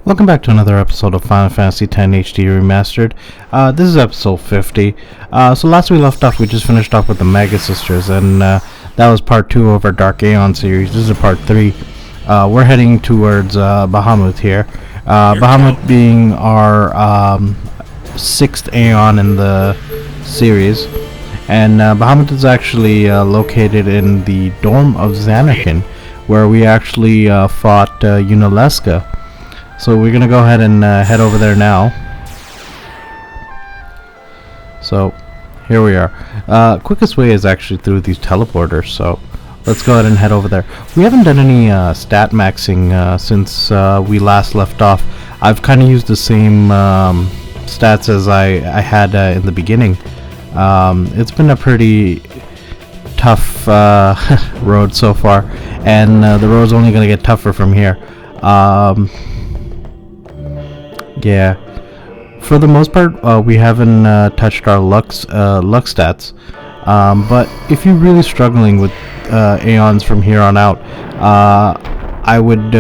Welcome back to another episode of Final Fantasy X HD Remastered. This is episode 50. So last we left off, we just finished off with the Mega Sisters, and that was part 2 of our Dark Aeon series. This is part 3. We're heading towards Bahamut here. Bahamut being our 6th Aeon in the series. And Bahamut is actually located in the Dome of Xanarkand, where we actually fought Unaleska. So we're gonna go ahead and head over there now. So here we are. Quickest way is actually through these teleporters, so let's go ahead and head over there. We haven't done any stat maxing since we last left off. I've kind of used the same stats as I had in the beginning. It's been a pretty tough road so far, and the road's only gonna get tougher from here. Yeah, for the most part, we haven't touched our luck stats. But if you're really struggling with Aeons from here on out, I would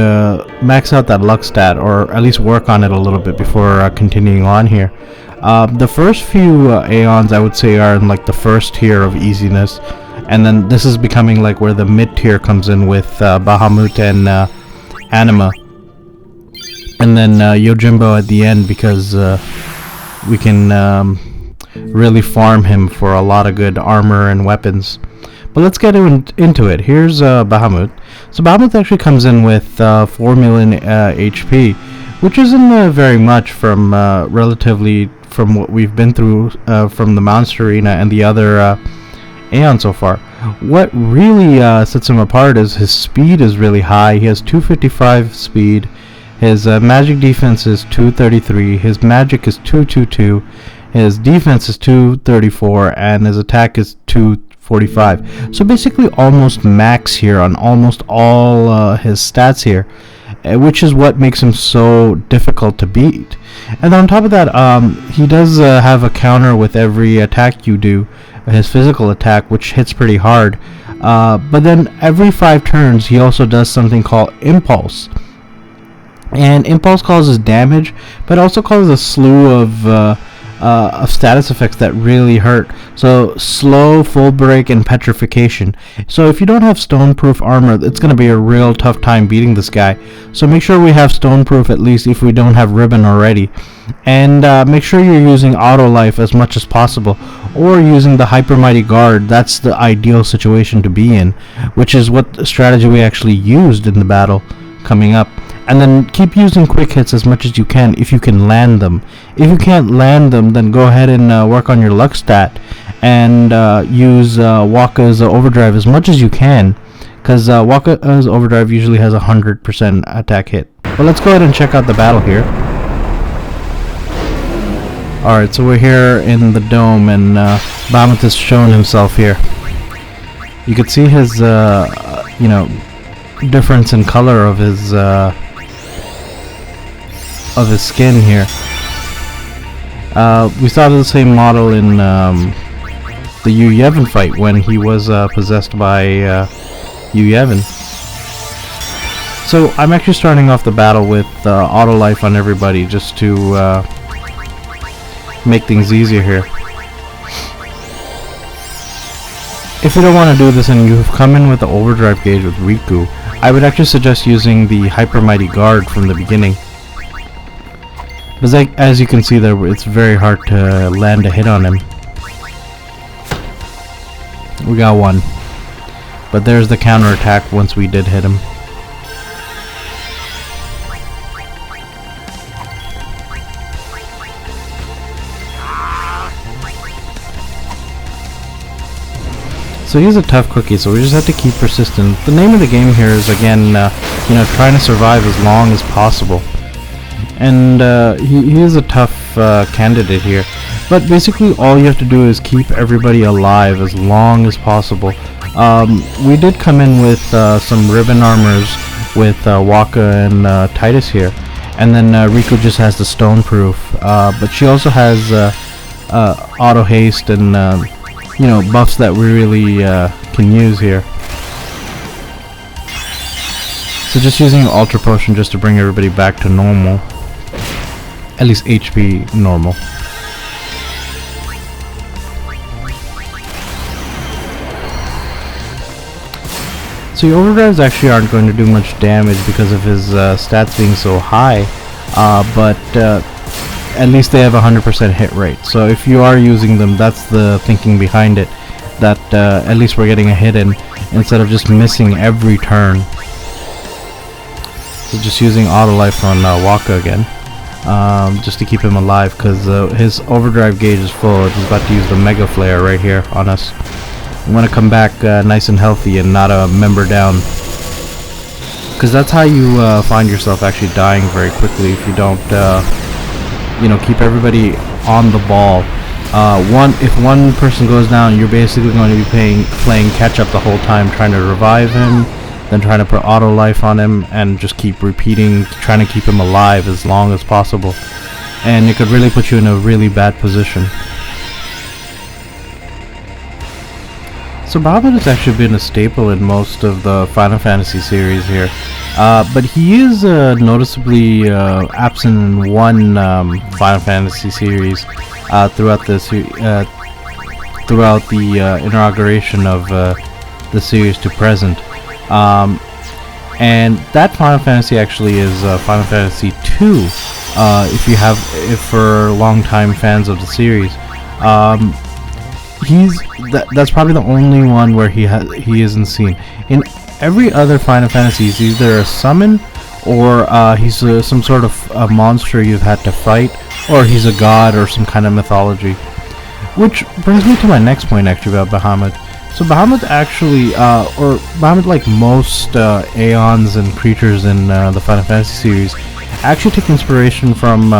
max out that luck stat, or at least work on it a little bit before continuing on here. The first few Aeons, I would say, are in like the first tier of easiness, and then this is becoming like where the mid tier comes in with Bahamut and Anima. And then Yojimbo at the end, because we can really farm him for a lot of good armor and weapons. But let's get into it. Here's Bahamut. So Bahamut actually comes in with 4 million HP, which isn't very much from relatively from what we've been through from the Monster Arena and the other Aeon so far. What really sets him apart is his speed is really high. He has 255 speed. His magic defense is 233, his magic is 222, his defense is 234, and his attack is 245. So basically almost max here on almost all his stats here, which is what makes him so difficult to beat. And on top of that, he does have a counter with every attack you do, his physical attack, which hits pretty hard. But then every 5 turns, he also does something called Impulse. And Impulse causes damage, but also causes a slew of status effects that really hurt. So slow, full break, and petrification. So if you don't have stone-proof armor, it's going to be a real tough time beating this guy. So make sure we have stone-proof at least if we don't have ribbon already. And make sure you're using auto life as much as possible, or using the hyper mighty guard. That's the ideal situation to be in, which is what strategy we actually used in the battle coming up. And then keep using quick hits as much as you can if you can land them. If you can't land them, then go ahead and work on your luck stat and use Wakka's overdrive as much as you can, because Wakka's overdrive usually has 100% attack hit. But let's go ahead and check out the battle here. Alright, so we're here in the dome, and Bahamut has shown himself here. You can see his, difference in color of his skin here. We saw the same model in the Yu Yevon fight when he was possessed by Yu Yevon. So I'm actually starting off the battle with auto life on everybody, just to make things easier here. If you don't want to do this and you've come in with the overdrive gauge with Riku, I would actually suggest using the Hyper Mighty Guard from the beginning. Because as you can see there, it's very hard to land a hit on him. We got one. But there's the counter attack once we did hit him. So he's a tough cookie, so we just have to keep persistent. The name of the game here is, again, trying to survive as long as possible. And he is a tough candidate here. But basically all you have to do is keep everybody alive as long as possible. We did come in with some ribbon armors with Wakka and Titus here. And then Riku just has the stone proof. But she also has auto haste and buffs that we really can use here. So just using Ultra Potion just to bring everybody back to normal. at least HP normal. So the overdrives actually aren't going to do much damage because of his stats being so high, but at least they have 100% hit rate. So if you are using them, that's the thinking behind it, that at least we're getting a hit in instead of just missing every turn. So just using auto life on Waka again, just to keep him alive, because his overdrive gauge is full. He's about to use the Mega Flare right here on us. You want to come back nice and healthy and not a member down, because that's how you find yourself actually dying very quickly if you don't you know, keep everybody on the ball. If one person goes down, you're basically going to be playing catch up the whole time, trying to revive him, then trying to put auto life on him, and just keep repeating, trying to keep him alive as long as possible. And it could really put you in a really bad position. So Bahamut has actually been a staple in most of the Final Fantasy series here, but he is noticeably absent in one Final Fantasy series throughout the inauguration of the series to present, and that Final Fantasy actually is Final Fantasy II. If for long-time fans of the series. That's probably the only one where he isn't seen. In every other Final Fantasy, he's either a summon, or he's some sort of a monster you've had to fight, or he's a god or some kind of mythology. Which brings me to my next point actually about Bahamut. So Bahamut actually, or Bahamut, like most Aeons and creatures in the Final Fantasy series, actually take inspiration from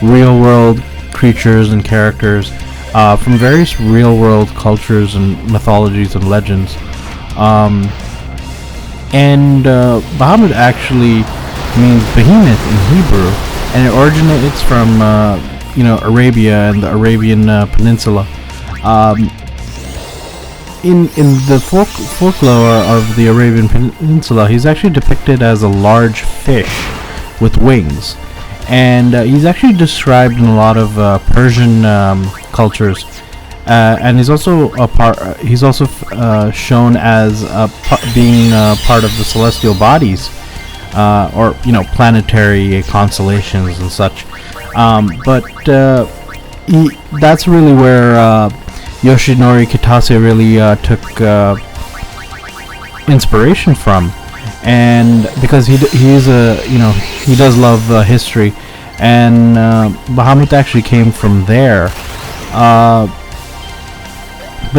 real world creatures and characters, from various real-world cultures and mythologies and legends, and Bahamut actually means behemoth in Hebrew, and it originates from you know, Arabia and the Arabian Peninsula. In the folklore of the Arabian Peninsula, he's actually depicted as a large fish with wings. And he's actually described in a lot of Persian cultures, and he's also shown as being part of the celestial bodies, or you know, planetary constellations and such. But that's really where Yoshinori Kitase really took inspiration from. And because he's a, you know, he does love history, and Bahamut actually came from there. But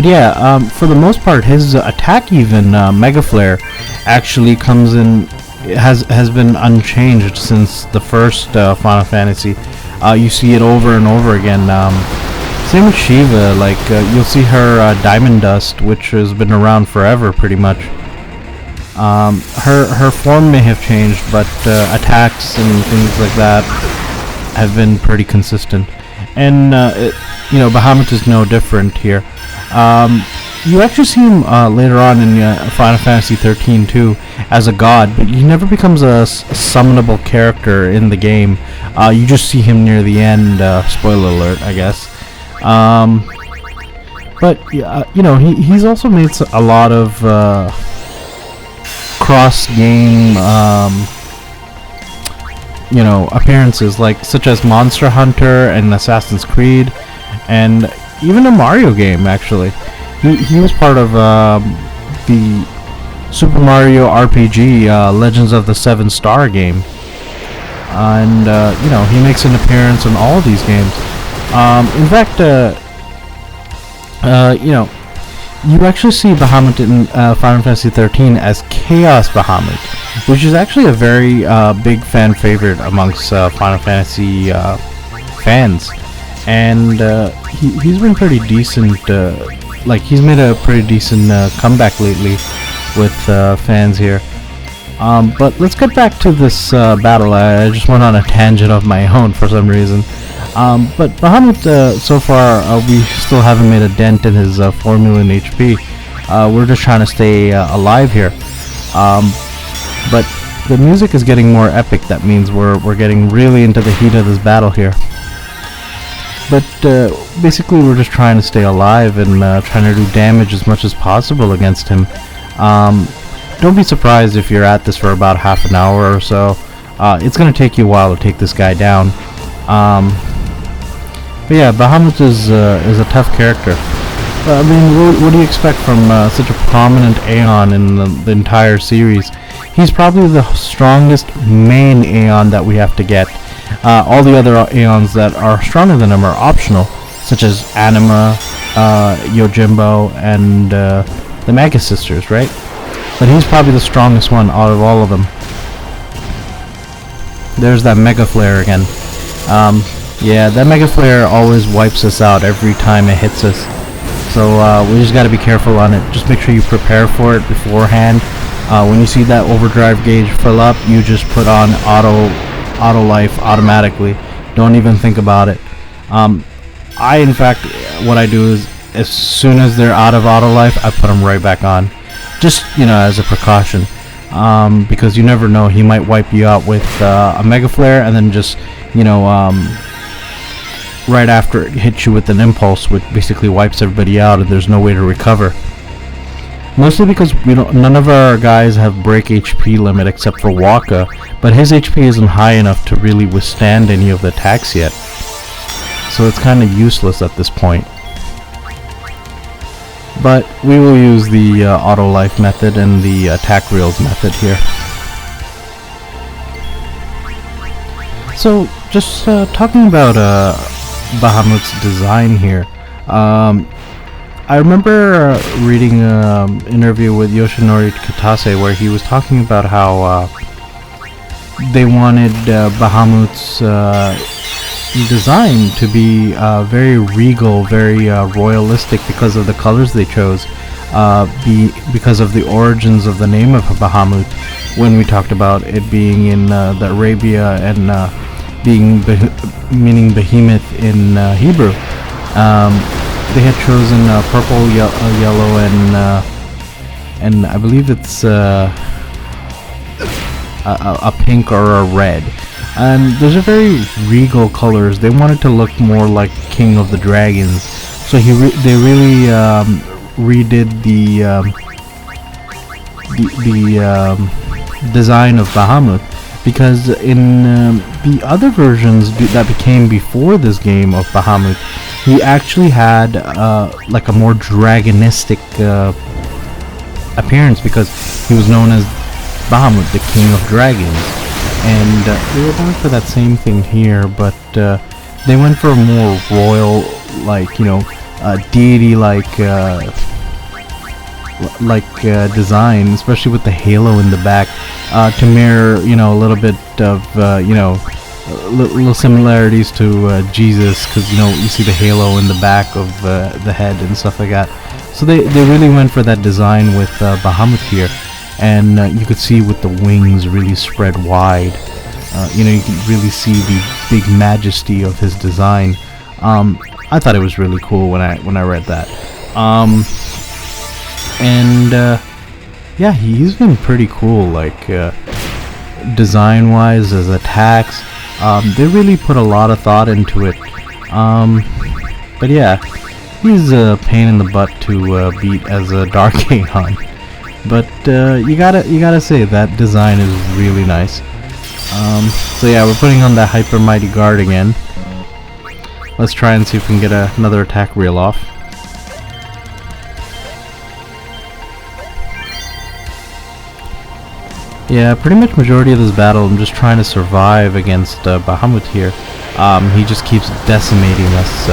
yeah, for the most part, his attack, even Mega Flare, actually comes in, has been unchanged since the first Final Fantasy. You see it over and over again. Same with Shiva. Like you'll see her Diamond Dust, which has been around forever, pretty much. Her form may have changed, but attacks and things like that have been pretty consistent. And you know, Bahamut is no different here. You actually see him later on in Final Fantasy 13 too, as a god, but he never becomes a summonable character in the game. You just see him near the end. Spoiler alert, I guess. But you know, he's also made a lot of cross-game, you know, appearances, like such as Monster Hunter and Assassin's Creed, and even a Mario game. Actually, he was part of the Super Mario RPG Legends of the Seven Star game, and you know, he makes an appearance in all of these games. In fact, you know, you actually see Bahamut in Final Fantasy 13 as Chaos Bahamut, which is actually a very big fan favorite amongst Final Fantasy fans, and he's been pretty decent. Like, he's made a pretty decent comeback lately with fans here. But let's get back to this battle. I just went on a tangent of my own for some reason. But Bahamut, so far, we still haven't made a dent in his formula and HP. We're just trying to stay alive here. But the music is getting more epic. That means we're getting really into the heat of this battle here. But basically we're just trying to stay alive and trying to do damage as much as possible against him. Don't be surprised if you're at this for about half an hour or so. It's going to take you a while to take this guy down. But yeah, Bahamut is a tough character. I mean, what do you expect from such a prominent Aeon in the entire series? He's probably the strongest main Aeon that we have to get. All the other Aeons that are stronger than him are optional, such as Anima, Yojimbo, and the Mega Sisters, right? But he's probably the strongest one out of all of them. There's that Mega Flare again. Yeah, that Mega Flare always wipes us out every time it hits us. So we just got to be careful on it. Just make sure you prepare for it beforehand. When you see that overdrive gauge fill up, you just put on auto life automatically. Don't even think about it. In fact, what I do is as soon as they're out of auto life, I put them right back on. Just, as a precaution. Because you never know, he might wipe you out with a Mega Flare and then just, right after it hits you with an impulse, which basically wipes everybody out and there's no way to recover. Mostly because none of our guys have break HP limit except for Waka, but his HP isn't high enough to really withstand any of the attacks yet. So it's kind of useless at this point. But we will use the auto life method and the attack reels method here. So just talking about Bahamut's design here. I remember reading an interview with Yoshinori Kitase where he was talking about how they wanted Bahamut's design to be very regal, very royalistic because of the colors they chose, because of the origins of the name of Bahamut, when we talked about it being in the Arabia and meaning behemoth in Hebrew. They had chosen purple, yellow, and I believe it's a pink or a red. And those are very regal colors. They wanted to look more like King of the Dragons, so they really redid the design of Bahamut, because in the other versions that became before this game of Bahamut, he actually had like a more dragonistic appearance, because he was known as Bahamut, the King of Dragons. And they were going for that same thing here, but they went for a more royal, like, deity-like design, especially with the halo in the back, to mirror, a little bit of, little similarities to Jesus, because, you see the halo in the back of the head and stuff like that. So they really went for that design with Bahamut here. And you could see with the wings really spread wide, you can really see the big majesty of his design. I thought it was really cool when I read that. Yeah, he's been pretty cool, like design-wise, as attacks. They really put a lot of thought into it. But yeah, he's a pain in the butt to beat as a Dark Aeon. But you gotta say that design is really nice. So yeah, we're putting on that Hyper Mighty Guard again. Let's try and see if we can get another attack reel off. Yeah, pretty much majority of this battle I'm just trying to survive against Bahamut here. He just keeps decimating us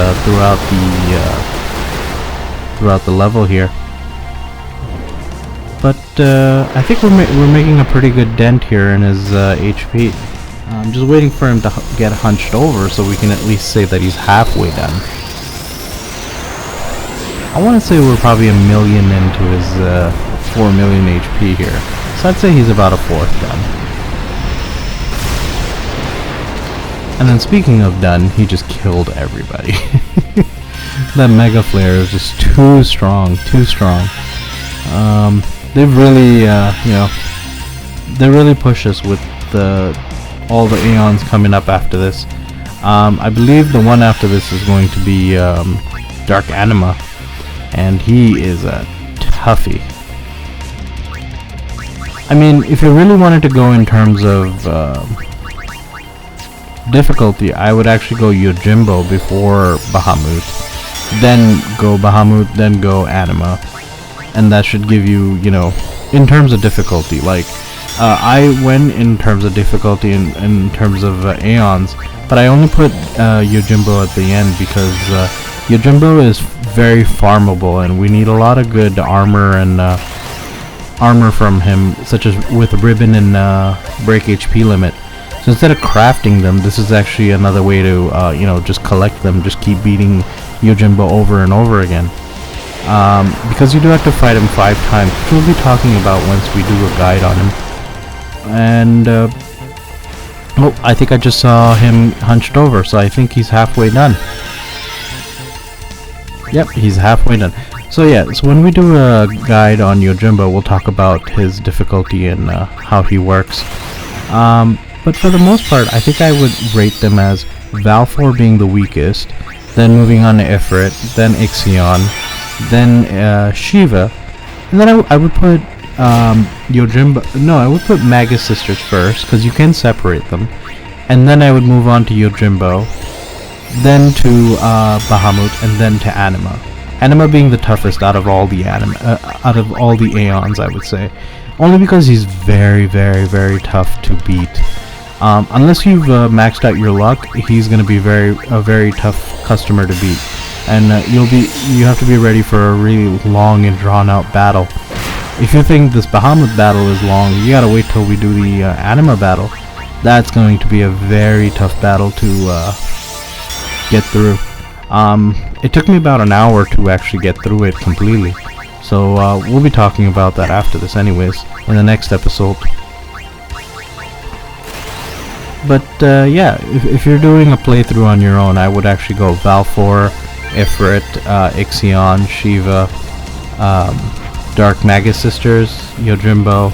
throughout the level here. But I think we're making a pretty good dent here in his HP. I'm just waiting for him to get hunched over so we can at least say that he's halfway done. I want to say we're probably 1 million into his 4 million HP here. So I'd say he's about a fourth done. And then speaking of done, he just killed everybody. That Mega Flare is just too strong, too strong. They've really, they really push us with all the Aeons coming up after this. I believe the one after this is going to be Dark Anima, and he is a toughie. I mean, if you really wanted to go in terms of difficulty, I would actually go Yojimbo before Bahamut, then go Bahamut, then go Anima, and that should give you, you know, in terms of difficulty. Like, I went in terms of difficulty in terms of Aeons, but I only put Yojimbo at the end because Yojimbo is very farmable, and we need a lot of good armor and armor from him, such as with ribbon and break HP limit. So instead of crafting them, this is actually another way to you know, just collect them, just keep beating Yojimbo over and over again. Because you do have to fight him 5 times, which we'll be talking about once we do a guide on him. And oh, I think I just saw him hunched over, so I think he's halfway done. Yep, he's halfway done. So yeah, so when we do a guide on Yojimbo, we'll talk about his difficulty and how he works. But for the most part, I think I would rate them as Valfor being the weakest, then moving on to Ifrit, then Ixion, then Shiva, and then I would put Yojimbo. No, I would put Magus Sisters first, because you can separate them, and then I would move on to Yojimbo, then to Bahamut, and then to Anima. Anima being the toughest out of all the Aeons, I would say, only because he's very, very, very tough to beat. Unless you've maxed out your luck, he's going to be a very tough customer to beat, and you have to be ready for a really long and drawn out battle. If you think this Bahamut battle is long, you gotta wait till we do the Anima battle. That's going to be a very tough battle to get through. It took me about an hour to actually get through it completely, so we'll be talking about that after this anyways, in the next episode. But yeah, if you're doing a playthrough on your own, I would actually go Valfor, Ifrit, Ixion, Shiva, Dark Magus Sisters, Yojimbo,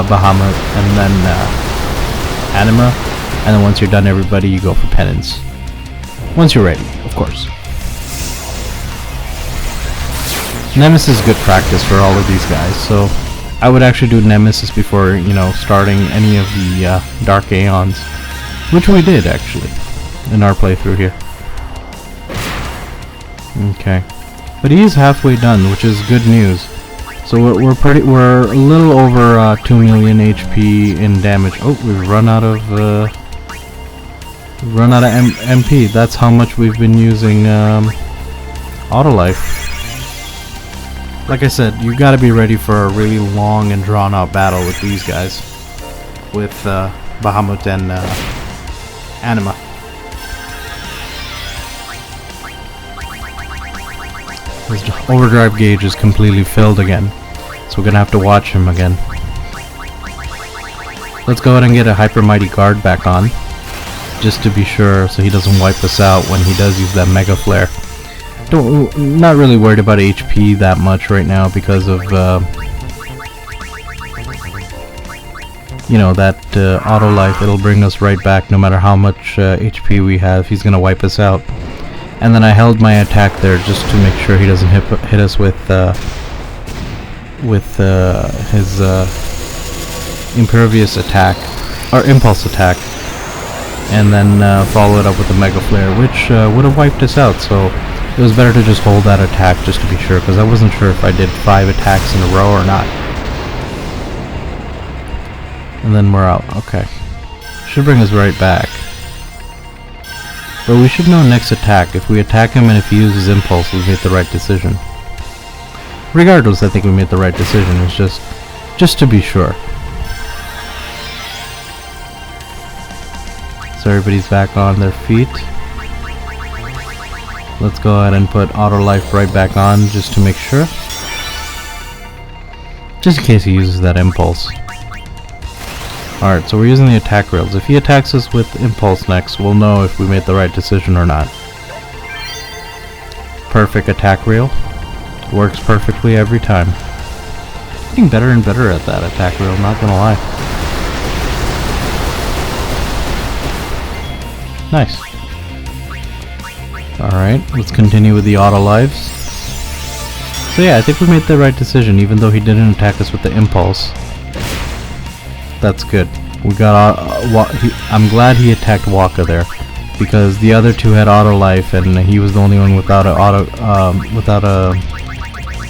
Bahamut, and then Anima. And then once you're done everybody, you go for Penance. Once you're ready, of course. Nemesis is good practice for all of these guys, so I would actually do Nemesis before, you know, starting any of the Dark Aeons, which we did actually in our playthrough here. Okay, but he is halfway done, which is good news. So we're a little over 2 million HP in damage. Oh, we've run out of MP. That's how much we've been using Autolife. Like I said, you gotta be ready for a really long and drawn out battle with these guys, with Bahamut and Anima. His overdrive gauge is completely filled again, so we're gonna have to watch him again. Let's go ahead and get a Hyper Mighty Guard back on, just to be sure, so he doesn't wipe us out when he does use that Mega Flare. Not really worried about HP that much right now because of you know, that auto life. It'll bring us right back no matter how much HP we have. He's gonna wipe us out. And then I held my attack there just to make sure he doesn't hit us with his impervious attack or impulse attack, and then follow it up with a Mega Flare, which would have wiped us out. So it was better to just hold that attack just to be sure, because I wasn't sure if I did 5 attacks in a row or not. And then we're out. Okay. Should bring us right back. But we should know next attack. If we attack him and if he uses impulse, we made the right decision. Regardless, I think we made the right decision. It's just to be sure. So everybody's back on their feet. Let's go ahead and put auto life right back on just to make sure. Just in case he uses that impulse. Alright, so we're using the attack rails. If he attacks us with impulse next, we'll know if we made the right decision or not. Perfect attack rail. Works perfectly every time. Getting better and better at that attack reel, not gonna lie. Nice. Alright, let's continue with the auto lives. So yeah, I think we made the right decision, even though he didn't attack us with the impulse. That's good. We got I'm glad he attacked Waka there, because the other two had auto life, and he was the only one without a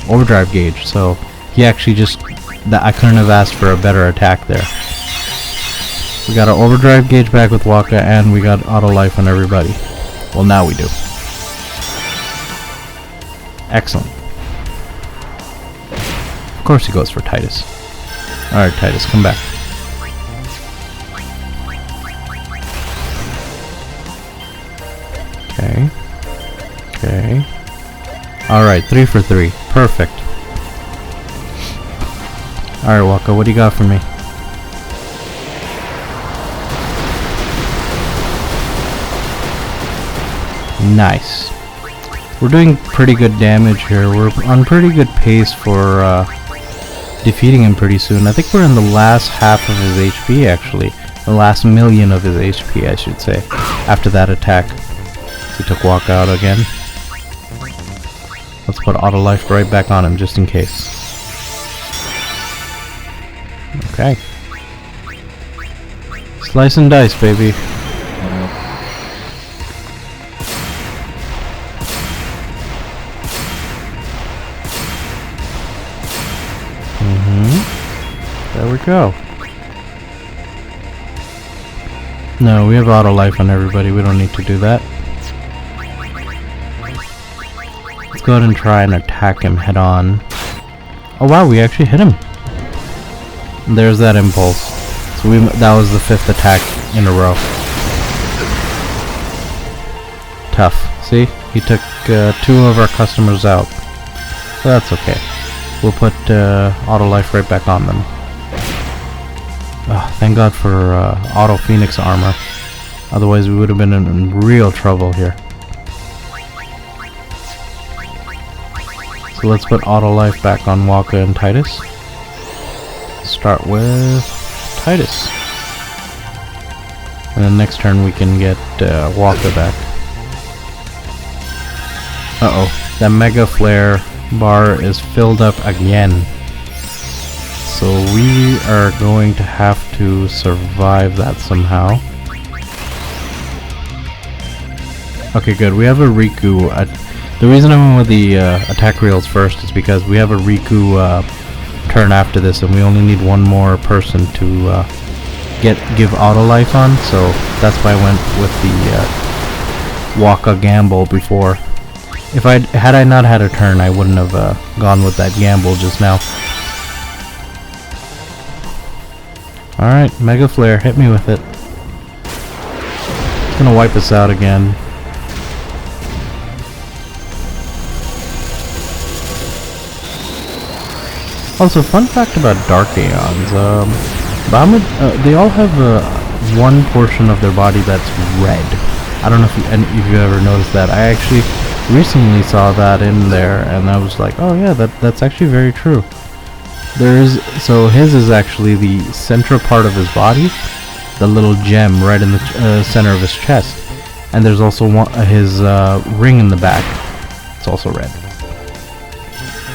overdrive gauge. So he actually I couldn't have asked for a better attack there. We got our overdrive gauge back with Waka, and we got auto life on everybody. Well, now we do. Excellent. Of course he goes for Titus. Alright, Titus, come back. Okay. Okay. Alright, 3 for 3. Perfect. Alright, Waka, what do you got for me? Nice. We're doing pretty good damage here. We're on pretty good pace for defeating him pretty soon. I think we're in the last half of his HP, actually. The last million of his HP, I should say, after that attack. He took Walk out again. Let's put auto life right back on him, just in case. Okay. Slice and dice, baby. There we go. No, we have auto life on everybody. We don't need to do that. Let's go ahead and try and attack him head on. Oh wow, we actually hit him. There's that impulse. So that was the 5th attack in a row. Tough. See? He took 2 of our customers out. So that's okay. We'll put auto life right back on them. Oh, thank God for auto Phoenix armor. Otherwise we would have been in real trouble here. So let's put auto life back on Waka and Titus. Start with Titus. And then next turn we can get Waka back. Uh-oh, that Mega Flare bar is filled up again. So we are going to have to survive that somehow. Okay, good. We have a Riku. The reason I went with the attack reels first is because we have a Riku turn after this, and we only need one more person to give auto life on. So that's why I went with the Waka gamble before. If had I not had a turn, I wouldn't have gone with that gamble just now. Alright, Mega Flare, hit me with it. It's gonna wipe us out again. Also, fun fact about Dark Aeons. Bahamut, they all have one portion of their body that's red. I don't know if you ever noticed that. I actually recently saw that in there, and I was like, oh yeah, that's actually very true. So his is actually the central part of his body, the little gem right in the center of his chest, and there's also his ring in the back. It's also red.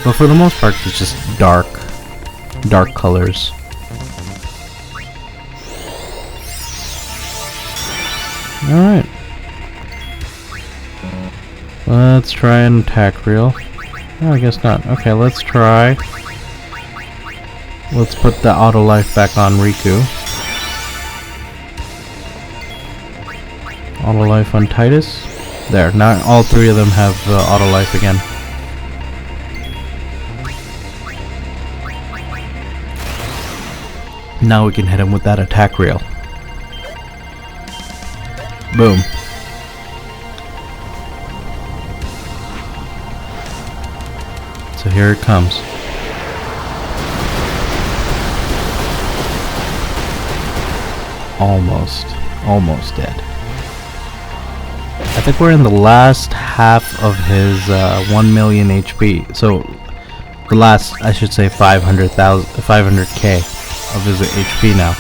But for the most part, it's just dark colors. All right. Let's try an attack reel. Oh, I guess not. Okay, let's try. Let's put the auto life back on Riku. Auto life on Titus. There, now all 3 of them have auto life again. Now we can hit him with that attack reel. Boom. So here it comes. Almost dead. I think we're in the last half of his 1 million HP. So The last, I should say, 500k of his HP now.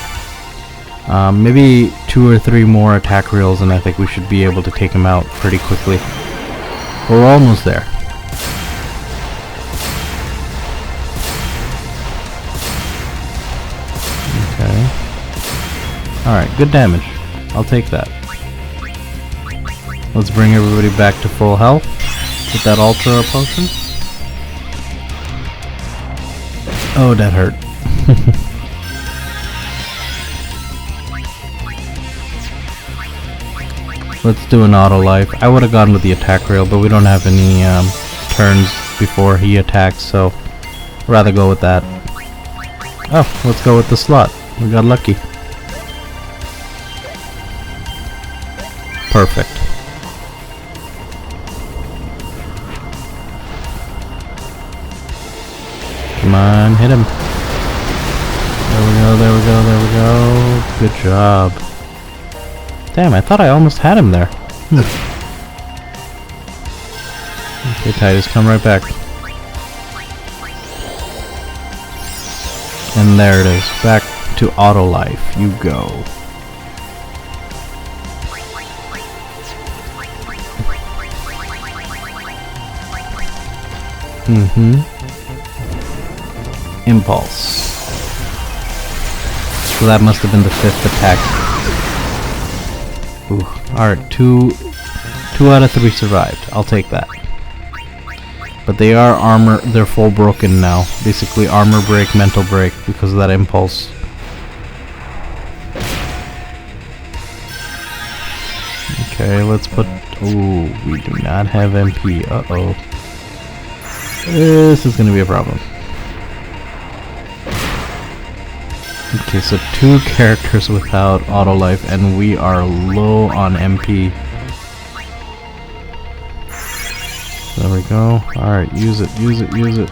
Maybe 2 or 3 more attack reels, and I think we should be able to take him out pretty quickly. We're almost there. Okay. Alright, good damage. I'll take that. Let's bring everybody back to full health with that ultra potion. Oh, that hurt. Let's do an auto life. I would have gone with the attack rail, but we don't have any turns before he attacks, so I'd rather go with that. Oh, let's go with the slot. We got lucky. Perfect. Come on, hit him. There we go, there we go, there we go. Good job. Damn, I thought I almost had him there. Okay, Titus, come right back. And there it is. Back to auto life. You go. Impulse. So that must have been the 5th attack. Ooh. Alright, 2 out of 3 survived. I'll take that. But they are they're full broken now. Basically armor break, mental break because of that impulse. Okay, let's put... Ooh, we do not have MP. Uh-oh. This is gonna be a problem. Okay, so 2 characters without auto life, and we are low on MP. There we go. Alright, use it, use it, use it.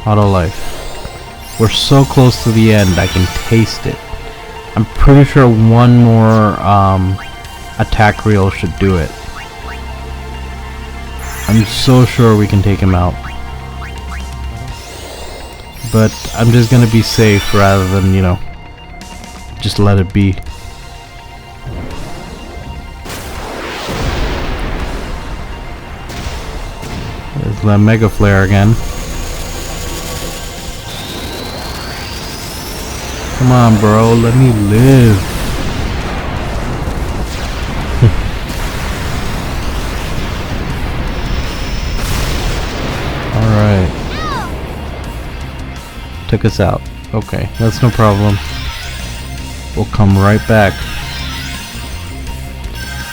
Auto life. We're so close to the end, I can taste it. I'm pretty sure 1 more attack reel should do it. I'm so sure we can take him out. But I'm just gonna be safe rather than, you know, just let it be. There's the Mega Flare again. Come on, bro, let me live. Alright. Took us out. Okay, that's no problem. We'll come right back.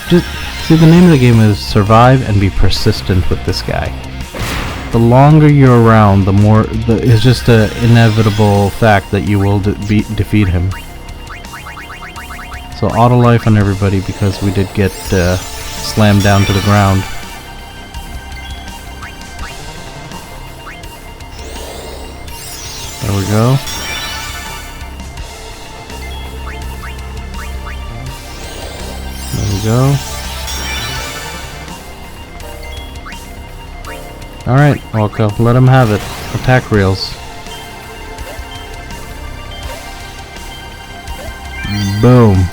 Just see, the name of the game is survive and be persistent with this guy. The longer you're around, the more it's just an inevitable fact that you will defeat him. So auto life on everybody because we did get slammed down to the ground. There we go. There we go. Alright, Walko, let him have it. Attack reels. Boom.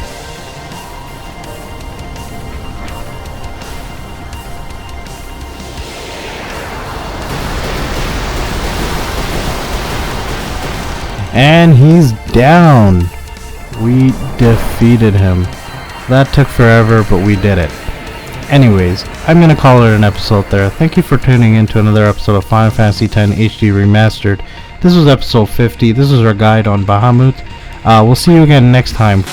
And he's down. We defeated him. That took forever, but we did it. Anyways, I'm gonna call it an episode there. Thank you for tuning in to another episode of Final Fantasy X HD Remastered. This was episode 50. This is our guide on Bahamut. We'll see you again next time.